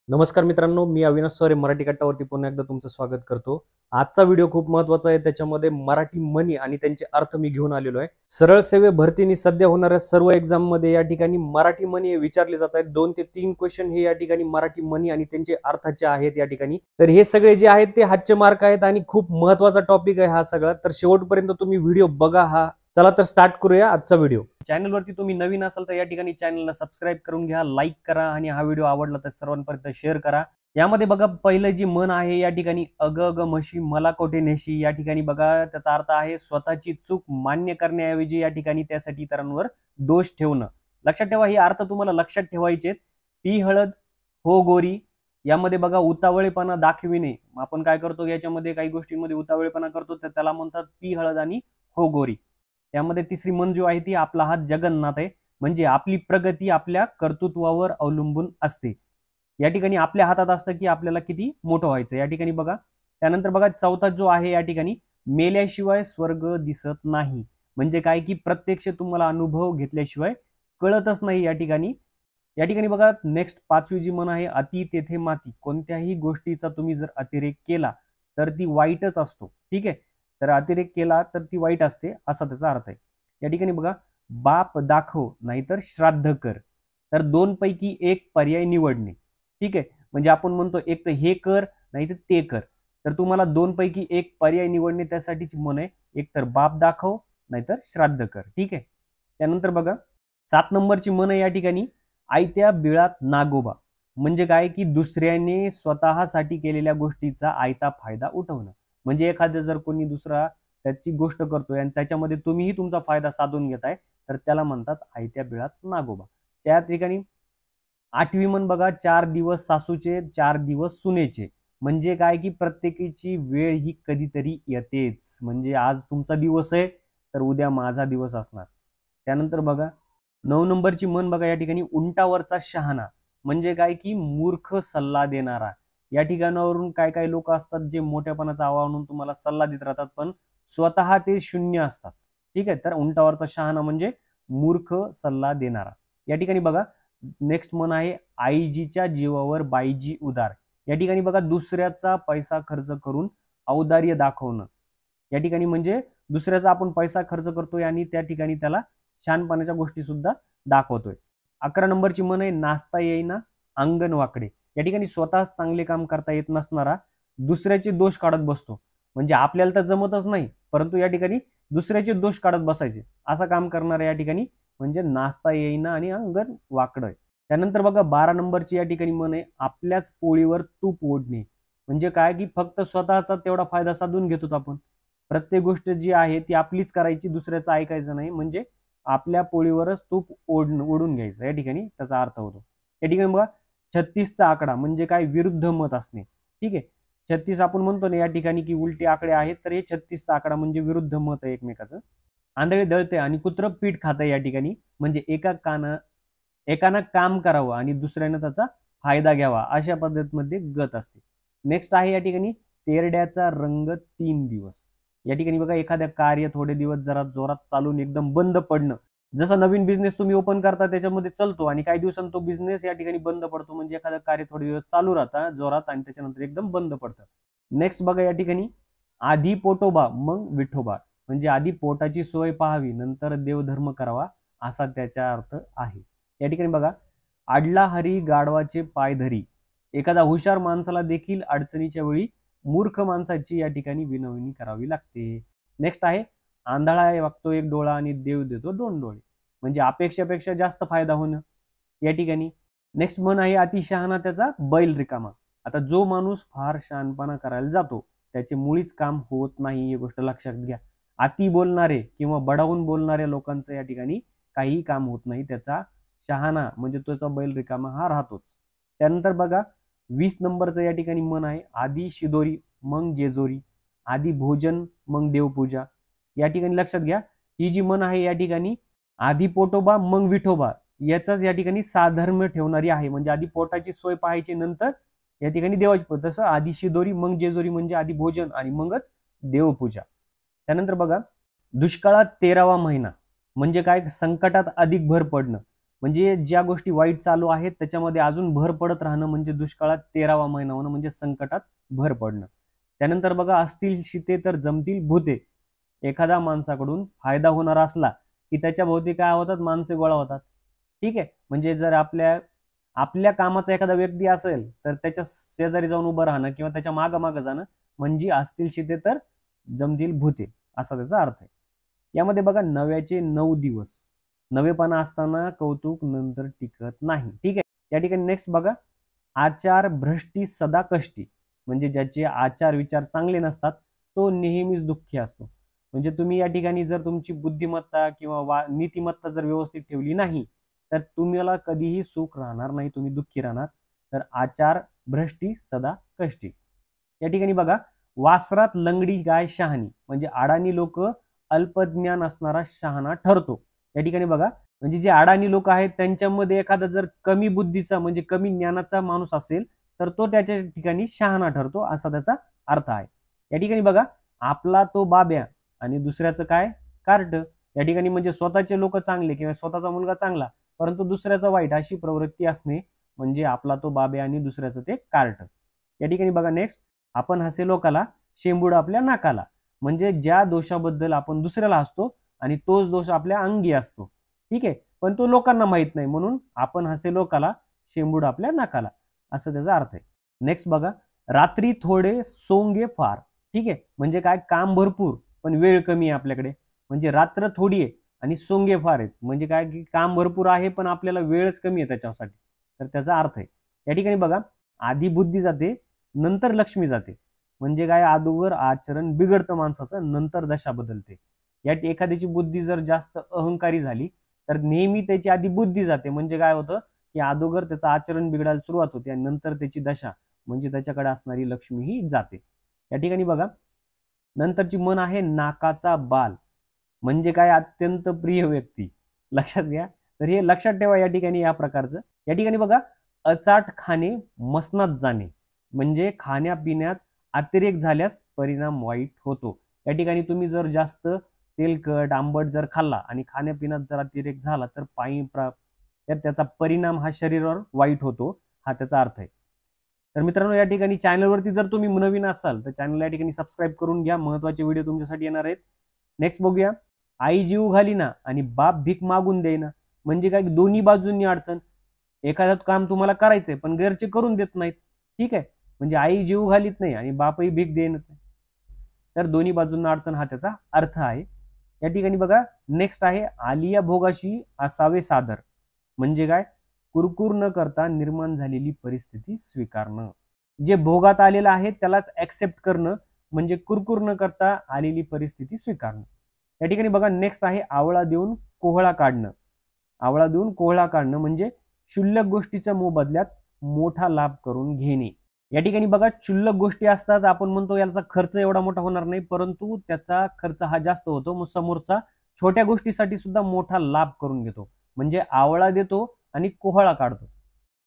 नमस्कार मित्रांनो, मी अविनाश सोरे मराठी कट्टावरती पुन्हा एकदा तुमचं स्वागत करतो. आजचा व्हिडिओ खूप महत्त्वाचा आहे. त्याच्यामध्ये मराठी म्हणी आणि त्यांचे अर्थ मी घेऊन आलेलो आहे. सरळ सेवे भरतीने सध्या होणाऱ्या सर्व एक्झाममध्ये या ठिकाणी मराठी म्हणी हे विचारले जात आहेत. 2 ते 3 क्वेश्चन हे या ठिकाणी मराठी म्हणी आणि त्यांचे अर्थाचे आहेत या ठिकाणी. तर हे सगळे जे आहेत ते हातचे मार्क आहेत आणि खूप महत्त्वाचा टॉपिक आहे हा सगळा. तर शेवटपर्यंत तुम्ही व्हिडिओ बघा हा. चला तर स्टार्ट करूया आजचा व्हिडिओ. चॅनलवरती तुम्ही नवीन असाल तर या ठिकाणी चॅनलला सबस्क्राईब करून घ्या, लाईक करा आणि हा व्हिडिओ आवडला तर सर्वांपर्यंत शेअर करा. यामध्ये बघा पहिलं जी म्हण आहे या ठिकाणी अग अग म्हशी मला कोठे नेशी. या ठिकाणी बघा त्याचा अर्थ आहे स्वतःची चूक मान्य करण्याऐवजी या ठिकाणी त्यासाठी इतरांवर दोष ठेवणं. लक्षात ठेवा, हे अर्थ तुम्हाला लक्षात ठेवायचे. पी हळद हो गोरी. यामध्ये बघा उतावळेपणा दाखविणे. आपण काय करतो याच्यामध्ये काही गोष्टींमध्ये उतावळेपणा करतो तर त्याला म्हणतात पी हळद आणि हो गोरी. त्यामध्ये तिसरी म्हण जो आहे ती आपला हात जगन्नाथ आहे. म्हणजे आपली प्रगती आपल्या कर्तृत्वावर अवलंबून असते. या ठिकाणी आपल्या हातात असतं की आपल्याला किती मोठं व्हायचं. या ठिकाणी बघा त्यानंतर बघा चौथा जो आहे या ठिकाणी मेल्याशिवाय स्वर्ग दिसत नाही. म्हणजे काय की प्रत्यक्ष तुम्हाला अनुभव घेतल्याशिवाय कळतच नाही या ठिकाणी. या ठिकाणी बघा नेक्स्ट पाचवी जी म्हण आहे अति तेथे माती. कोणत्याही गोष्टीचा तुम्ही जर अतिरेक केला तर ती वाईटच असतो. ठीक आहे, तर अतिरेक केला तर ती वाईट असते असा त्याचा अर्थ आहे. या ठिकाणी बघा बाप दाखव नाहीतर श्राद्ध कर. तर दोन पैकी एक पर्याय निवडणे. ठीक आहे, म्हणजे आपण म्हणतो एक तर हे कर नाही तर ते कर. तर तुम्हाला दोन पैकी एक पर्याय निवडणे त्यासाठीची म्हण आहे. एक तर बाप दाखव नाहीतर श्राद्ध कर. ठीक आहे, त्यानंतर बघा 7 नंबरची म्हण आहे या ठिकाणी आयत्या बिळात नागोबा. म्हणजे काय की दुसऱ्याने स्वतःसाठी केलेल्या गोष्टीचा आयता फायदा उठवणं. म्हणजे एखाद्या जर कोणी दुसरा त्याची गोष्ट करतोय आणि त्याच्यामध्ये तुम्हीही तुमचा फायदा साधून घेताय तर त्याला म्हणतात आयत्या बिळात नागोबा. त्या ठिकाणी 8वी म्हण बघा 4 दिवस सासूचे 4 दिवस सुनेचे. म्हणजे काय की प्रत्येकाची वेळ ही कधीतरी येतेच. म्हणजे आज तुमचा दिवस आहे तर उद्या माझा दिवस असणार. त्यानंतर बघा 9 नंबरची म्हण बघा या ठिकाणी उंटावरचा शहाणा. म्हणजे काय की मूर्ख सल्ला देणारा. या ठिकाणावरून काय काय लोक असतात जे मोठ्यापणाचा आवाज म्हणून तुम्हाला सल्ला देत राहतात पण स्वतः ते शून्य असतात. ठीक आहे, तर उंटावरचा शहाणा म्हणजे मूर्ख सल्ला देणारा. या ठिकाणी बघा नेक्स्ट म्हण आहे आईजीच्या जीवावर बाईजी उदार. या ठिकाणी बघा दुसऱ्याचा पैसा खर्च करून औदार्य दाखवणं. या ठिकाणी म्हणजे दुसऱ्याचा आपण पैसा खर्च करतोय आणि त्या ठिकाणी त्याला शहाणपणाच्या गोष्टी सुद्धा दाखवतोय. 11 नंबरची म्हण आहे नाचता येईना अंगण वाकडे. या ठिकाणी स्वतःच चांगले काम करता येत नसणारा दुसऱ्याचे दोष काढत बसतो. म्हणजे आपल्याला तर जमतच नाही परंतु या ठिकाणी दुसऱ्याचे दोष काढत बसायचे असं काम करणारा या ठिकाणी म्हणजे नाचता येईना आणि अंगण वाकडं. त्यानंतर बघा 12 नंबरची या ठिकाणी म्हण आहे आपल्याच पोळीवर तूप ओढणे. म्हणजे काय की फक्त स्वतःचा तेवढा फायदा साधून घेतो आपण. प्रत्येक गोष्ट जी आहे ती आपलीच करायची, दुसऱ्याचं ऐकायचं नाही. म्हणजे आपल्या पोळीवरच तूप ओढून घ्यायचं या ठिकाणी त्याचा अर्थ होतो. या ठिकाणी बघा 36चा आकडा म्हणजे काय विरुद्ध मत असणे. ठीक आहे, 36 आपण म्हणतो ना या ठिकाणी की उलटे आकडे आहेत तर हे 36चा आकडा म्हणजे विरुद्ध मत आहे एकमेकाचं. आंधळे दळते आणि कुत्र पीठ खातं. या ठिकाणी म्हणजे एकानं काम करावं आणि दुसऱ्यानं त्याचा फायदा घ्यावा अशा पद्धतीमध्ये गत असते. नेक्स्ट आहे या ठिकाणी तेरड्याचा रंग 3 दिवस. या ठिकाणी बघा एखाद्या कार्य थोडे दिवस जरा जोरात चालून एकदम बंद पडणं. जसा नवीन बिझनेस तुम्ही ओपन करता त्याच्यामध्ये चालतो आणि काही दिवसांनी तो बिझनेस या ठिकाणी बंद पडतो. म्हणजे एखादं कार्य थोडे दिवस चालू राहतं जोरात आणि त्याच्यानंतर एकदम बंद पडतं. नेक्स्ट बघा या ठिकाणी आधी पोटोबा मग विठोबा. म्हणजे आधी पोटाची सोय पाहावी नंतर देवधर्म करावा असा त्याचा अर्थ आहे. या ठिकाणी बघा आडला हरी गाढवाचे पाय धरी. एखादा हुशार माणसाला देखील अडचणीच्या वेळी मूर्ख माणसाची या ठिकाणी विनवणी करावी लागते. नेक्स्ट आहे आंधळा वागतो एक डोळा आणि देव देतो 2 डोळे. म्हणजे अपेक्षेपेक्षा जास्त फायदा होणं या ठिकाणी. नेक्स्ट म्हण आहे अति शहाणा त्याचा बैल रिकामा. आता जो माणूस फार शहाणपणा करायला जातो त्याचे मुळीच काम होत नाही, ही गोष्ट लक्षात घ्या. अति बोलणारे किंवा बडावून बोलणाऱ्या लोकांचं या ठिकाणी काही काम होत नाही. त्याचा शहाणा म्हणजे त्याचा बैल रिकामा हा राहतोच. त्यानंतर बघा 20 नंबरचं या ठिकाणी म्हण आहे आधी शिदोरी मग जेजोरी, आधी भोजन मग देवपूजा. या ठिकाणी लक्षात घ्या ही जी म्हण आहे या ठिकाणी आधी पोटोबा मग विठोबा याचाच या ठिकाणी साधर्म्य ठेवणारी आहे. म्हणजे आधी पोटाची सोय पाहायची नंतर या ठिकाणी देवाची. तसं आधी शिदोरी मग जेजोरी म्हणजे आधी भोजन आणि मगच देवपूजा. त्यानंतर बघा दुष्काळात 13वा महिना म्हणजे काय संकटात अधिक भर पडणं. म्हणजे ज्या गोष्टी वाईट चालू आहेत त्याच्यामध्ये अजून भर पडत राहणं म्हणजे दुष्काळात 13वा महिना होणं म्हणजे संकटात भर पडणं. त्यानंतर बघा, असतील शिते तर जमतील भूते. एखाद्या माणसाकडून फायदा होणारा असला की त्याच्या भोवती काय होतात, माणसे गोळा होतात. ठीक आहे, म्हणजे जर आपल्या आपल्या कामाचा एखादा व्यक्ती असेल तर त्याच्या शेजारी जाऊन उभं राहणं किंवा त्याच्या मागं मागं जाणं म्हणजे असतील शिते तर जमतील भूते, असा त्याचा अर्थ आहे. यामध्ये बघा, नव्याचे 9 दिवस. नवेपणा असताना कौतुक नंतर टिकत नाही. ठीक आहे. या ठिकाणी नेक्स्ट बघा, आचार भ्रष्टी सदा कष्टी. म्हणजे ज्याचे आचार विचार चांगले नसतात तो नेहमीच दुःखी असतो. म्हणजे तुम्ही या ठिकाणी जर तुमची बुद्धिमत्ता किंवा नीतिमत्ता जर व्यवस्थित ठेवली नाही तर तुम्हाला कधीही सुख राहणार नाही, तुम्ही दुःखी राहणार. तर आचार भ्रष्टी सदा कष्टी. या ठिकाणी बघा, वासरात लंगडी गाय शहाणी. म्हणजे अडाणी लोक अल्पज्ञान असणारा शहाणा ठरतो. या ठिकाणी बघा, म्हणजे जे अडाणी लोक आहेत त्यांच्यामध्ये एखादा जर कमी बुद्धीचा म्हणजे कमी ज्ञानाचा माणूस असेल तर तो त्याच्या ठिकाणी शहाणा ठरतो, असा त्याचा अर्थ आहे. या ठिकाणी बघा, आपला तो बाब्या आणि दुसऱ्याचं काय, कार्ट. या ठिकाणी म्हणजे स्वतःचे लोक चांगले किंवा स्वतःचा मुलगा चांगला परंतु दुसऱ्याचा वाईट, अशी प्रवृत्ती असणे म्हणजे आपला तो बाब्या आणि दुसऱ्याचं ते कार्ट. या ठिकाणी बघा नेक्स्ट, आपण हसे लोकाला शेंबूड आपल्या नाकाला. म्हणजे ज्या दोषाबद्दल आपण दुसऱ्याला हसतो आणि तोच दोष आपल्या अंगी असतो. ठीक आहे, पण तो लोकांना माहित नाही म्हणून आपण हसे लोकाला शेंबूड आपल्या नाकाला, असं त्याचा अर्थ आहे. नेक्स्ट बघा, रात्री थोडे सोंगे फार. ठीक आहे, म्हणजे काय, काम भरपूर पण वेळ कमी आहे आपल्याकडे. म्हणजे रात्र थोडी आहे आणि सोंगे फार आहेत, म्हणजे काय की काम भरपूर आहे पण आपल्याला वेळच कमी आहे त्याच्यासाठी. तर त्याचा अर्थ आहे. या ठिकाणी बघा, आधी बुद्धी जाते नंतर लक्ष्मी जाते. म्हणजे काय, अगोदर आचरण बिघडतं माणसाचं, नंतर दशा बदलते. यात एखाद्याची बुद्धी जर जास्त अहंकारी झाली तर नेहमी त्याची आधी बुद्धी जाते. म्हणजे काय होतं की अगोदर त्याचं आचरण बिघडायला सुरुवात होते आणि नंतर त्याची दशा म्हणजे त्याच्याकडे असणारी लक्ष्मी ही जाते. या ठिकाणी बघा, नंतरची मन आहे नाकाचा बाल. म्हणजे काय, अत्यंत प्रिय व्यक्ती. लक्षात घ्या. तर हे लक्षात ठेवा या ठिकाणी या प्रकारचं. या ठिकाणी बघा, अचाट खाणे मसनात जाणे. म्हणजे खाण्यापिण्यात अतिरेक झाल्यास परिणाम वाईट होतो. या ठिकाणी तुम्ही जर जास्त तेलकट आंबट जर खाल्ला आणि खाण्यापिण्यात जर अतिरेक झाला तर त्याचा परिणाम हा शरीरावर वाईट होतो, हा त्याचा अर्थ आहे. तर मित्रांनो, या ठिकाणी चॅनलवरती जर तुम्ही नवीन असाल तर चॅनल या ठिकाणी सबस्क्राईब करून घ्या, महत्त्वाचे व्हिडिओ तुमच्यासाठी येणार आहेत. नेक्स्ट बघूया, आई जीव घालीना आणि बाप भीक मागून देईना. म्हणजे काय, दोन्ही बाजूंनी अडचण. एखादं काम तुम्हाला करायचंय पण घरचे करून देत नाहीत. ठीक आहे, म्हणजे आई जीव घालीत नाही आणि बापही भीक देत नाही, तर दोन्ही बाजूंना अडचण, हा त्याचा अर्थ आहे. या ठिकाणी बघा, नेक्स्ट आहे, आलिया भोगाशी असावे सादर. म्हणजे काय, कुरकुर न करता निर्माण झालेली परिस्थिती स्वीकारणं. जे भोगात आलेलं आहे त्यालाच ऍक्सेप्ट करणं म्हणजे कुरकुर न करता आलेली परिस्थिती स्वीकारणं. या ठिकाणी बघा, नेक्स्ट आहे, आवळा देऊन कोहळा काढणं. आवळा देऊन कोहळा काढणं म्हणजे क्षुल्लक गोष्टीच्या मोबदल्यात मोठा लाभ करून घेणे. या ठिकाणी बघा, क्षुल्लक गोष्टी असतात, आपण म्हणतो याचा खर्च एवढा मोठा होणार नाही परंतु त्याचा खर्च हा जास्त होतो, मग समोरचा छोट्या गोष्टीसाठी सुद्धा मोठा लाभ करून घेतो. म्हणजे आवळा देतो आणि कोहळा काढतो.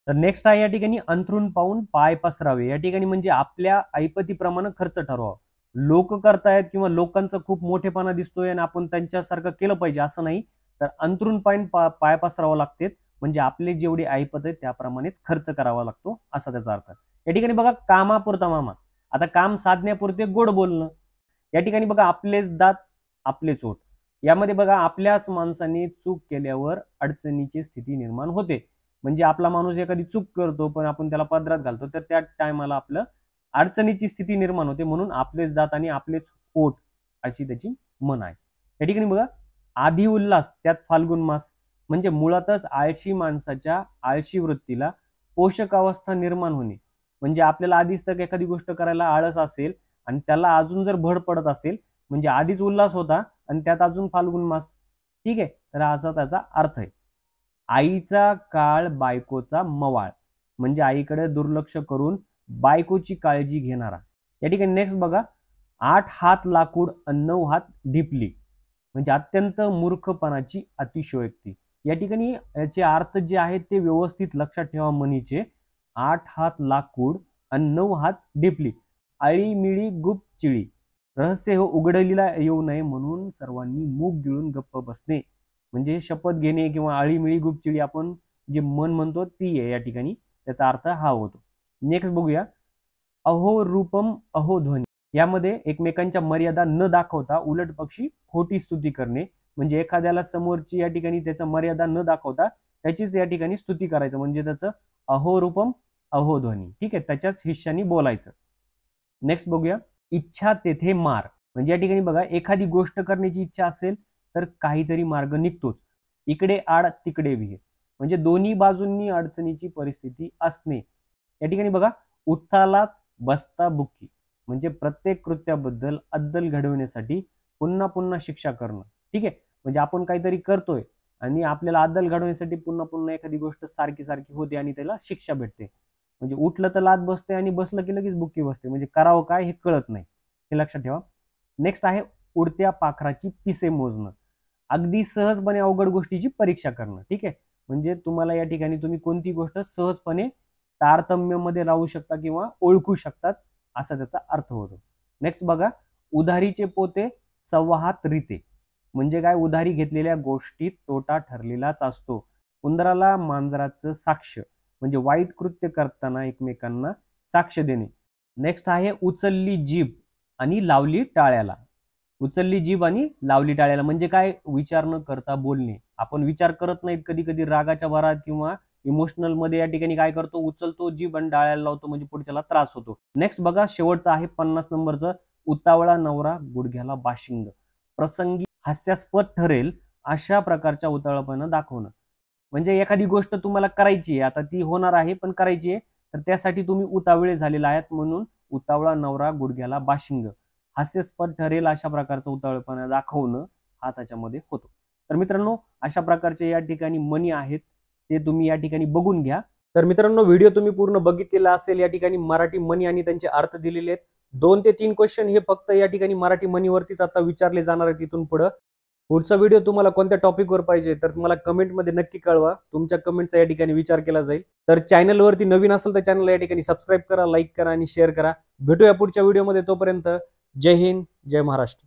तर नेक्स्ट आहे या ठिकाणी, अंथरूण पाहून पाय पसरावे. या ठिकाणी म्हणजे आपल्या ऐपतीप्रमाणे खर्च ठरवावा. लोक करतायत किंवा लोकांचा खूप मोठेपणा दिसतोय आणि आपण त्यांच्यासारखं केलं पाहिजे असं नाही. तर अंथरूण पाय पाय पसरावं लागते. म्हणजे आपले जेवढे ऐपत आहे त्याप्रमाणेच खर्च करावा लागतो, असा त्याचा अर्थ. या ठिकाणी बघा, कामापुरता मामा. आता काम साधण्यापुरते गोड बोलणं. या ठिकाणी बघा, आपलेच दात आपलेच ओठ. यामध्ये बघा, आपल्याच माणसाने चूक केल्यावर अडचणीची स्थिती निर्माण होते. म्हणजे आपला माणूस एखादी चूक करतो पण आपण त्याला पदरात घालतो तर त्या टायमाला आपलं अडचणीची स्थिती निर्माण होते. म्हणून आपलेच दात आणि आपलेच ओठ, अशी त्याची मन आहे. या ठिकाणी बघा, आधी उल्हास त्यात फाल्गुन मास. म्हणजे मुळातच आळशी माणसाच्या आळशी वृत्तीला पोषक अवस्था निर्माण होणे. म्हणजे आपल्याला आधीच तर एखादी गोष्ट करायला आळस असेल आणि त्याला अजून जर भर पडत असेल म्हणजे आधीच उल्हास होता आणि त्यात अजून फाल्गुन मास. ठीक आहे, तर असा त्याचा अर्थ आहे. आईचा काळ बायकोचा मवाळ. म्हणजे आईकडे दुर्लक्ष करून बायकोची काळजी घेणारा. या ठिकाणी नेक्स्ट बघा, 8 हात लाकूड आणि 9 हात ढिपली. म्हणजे अत्यंत मूर्खपणाची अतिशयोक्ती. या ठिकाणी याचे अर्थ जे आहेत ते व्यवस्थित लक्षात ठेवा मनीचे. 8 हात लाकूड आणि 9 हात ढिपली. आळीमिळी गुप चिळी. रहस्य हे उघडलीला येऊ नये म्हणून सर्वांनी मूग गिळून गप्प बसणे. म्हणजे शपथ घेणे किंवा आळीमिळी गुपचिडी आपण जे मन म्हणतो ती आहे या ठिकाणी, त्याचा अर्थ हा होतो. नेक्स्ट बघूया, अहो रूपम अहो ध्वनी. यामध्ये एकमेकांच्या मर्यादा न दाखवता उलट पक्षी खोटी स्तुती करणे, म्हणजे एखाद्याला समोरची या ठिकाणी त्याचा मर्यादा न दाखवता त्याचीच या ठिकाणी स्तुती करायचं, म्हणजे त्याचं अहो रूपम अहो ध्वनी. ठीक आहे, त्याच्याच हिश्श्यानी बोलायचं. नेक्स्ट बघूया, इच्छा तेथे मार. म्हणजे या ठिकाणी बघा, एखादी गोष्ट करण्याची इच्छा असेल तर काहीतरी मार्ग निघतोच. इकडे आड तिकडे विहीर, म्हणजे दोन्ही बाजूंनी अडचणीची परिस्थिती असणे. या ठिकाणी बघा, उठताला बसता बुक्की, म्हणजे प्रत्येक कृत्याबद्दल अद्दल घडवण्यासाठी पुन्हा पुन्हा शिक्षा करणं. ठीक आहे, म्हणजे आपण काहीतरी करतोय आणि आपल्याला अद्दल घडवण्यासाठी पुन्हा पुन्हा एखादी गोष्ट सारखी सारखी होते आणि त्याला शिक्षा भेटते. म्हणजे उठलं तर लात बसते आणि बसलं की लगेच बुक्की बसते, म्हणजे करावं काय हे कळत नाही, हे लक्षात ठेवा. नेक्स्ट आहे उडत्या पाखराची पिसे मोजणं. अगदी सहजपणे अवघड गोष्टीची परीक्षा करणं. ठीक आहे, म्हणजे तुम्हाला या ठिकाणी तुम्ही कोणती गोष्ट सहजपणे तारतम्यामध्ये राहू शकता किंवा ओळखू शकतात, असा त्याचा अर्थ होतो. नेक्स्ट बघा, उधारीचे पोते संवाहात रीते. म्हणजे काय, उधारी घेतलेल्या गोष्टीत तोटा ठरलेलाच असतो. उंदराला मांजराचं साक्ष, म्हणजे वाईट कृत्य करताना एकमेकांना साक्ष देणे. नेक्स्ट आहे उचलली जीभ आणि लावली टाळ्याला. उचलली जीभ आणि लावली टाळ्याला म्हणजे काय, विचार न करता बोलणे. आपण विचार करत नाहीत कधी कधी रागाच्या भरात किंवा इमोशनल मध्ये, या ठिकाणी काय करतो, उचलतो जीभ आणि टाळ्याला लावतो, म्हणजे पुढच्याला त्रास होतो. नेक्स्ट बघा, शेवटचा आहे 50 नंबरचं, उतावळा नवरा गुडघ्याला बाशिंग. प्रसंगी हास्यास्पद ठरेल अशा प्रकारच्या उतावळापणा दाखवणं. म्हणजे एखादी गोष्ट तुम्हाला करायची आहे, आता ती होणार आहे पण करायची आहे, तर त्यासाठी तुम्ही उतावळे झालेला आहात, म्हणून उतावळा नवरा गुडघ्याला बाशिंग. हास्यास्पद ठरेल अशा प्रकारचा उतावळेपणा दाखवणं हा त्याच्यामध्ये होतो. तर मित्रांनो, अशा प्रकारचे या ठिकाणी म्हणी आहेत, ते तुम्ही या ठिकाणी बघून घ्या. तर मित्रांनो, व्हिडिओ तुम्ही पूर्ण बघितलेला असेल. या ठिकाणी मराठी म्हणी आणि त्यांचे अर्थ दिलेले आहेत. 2 ते 3 क्वेश्चन हे फक्त या ठिकाणी मराठी म्हणीवरतीच आता विचारले जाणार आहेत इथून पुढे. पुढचा व्हिडिओ तुम्हाला कोणत्या टॉपिकवर पाहिजे तर मला कमेंटमध्ये नक्की कळवा. तुमच्या कमेंटचा या ठिकाणी विचार केला जाईल. तर चॅनलवरती नवीन असेल तर चॅनलला या ठिकाणी सबस्क्राईब करा, लाईक करा आणि शेअर करा. भेटूया पुढच्या व्हिडिओमध्ये. तोपर्यंत जय हिंद, जय महाराष्ट्र.